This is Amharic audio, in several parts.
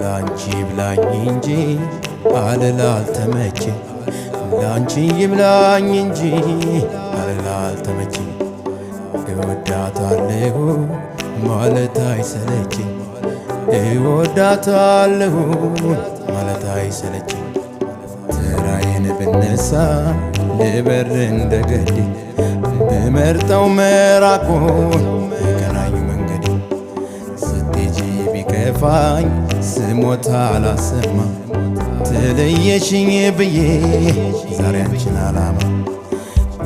ላንቺ ብላኝ እንጂ አልላልተመቼ ላንቺ ይብላኝ እንጂ አልላልተመቼ እወዳታለሁ ማለት አይሰለችኝ እወዳታለሁ ማለት አይሰለችኝ ተራዬን ብነሳ ልበር እንደገዴ ብመርጠው መራቁን የቀናኝ መንገዴ ስትሄጂ ቢከፋኝ ስሞት አላሰማ ተለየሽኝ ብዬ ዛሬ አንቺን አላማ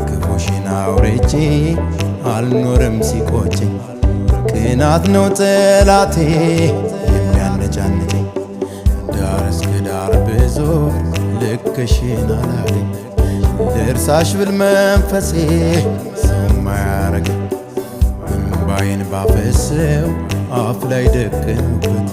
ክፉሽን አውርቼ አልኖርም ሲቆጨኝ ቅናት ነው ጠላቴ የሚያነጫንጨኝ ዳር እስከ ዳር ብዞር ልክሽን አላገኝ ልርሳሽ ብል መንፈሴ ሰው ማያረገኝ እምባዬን ባፈሰው አፍ ላይ ደቀንኩት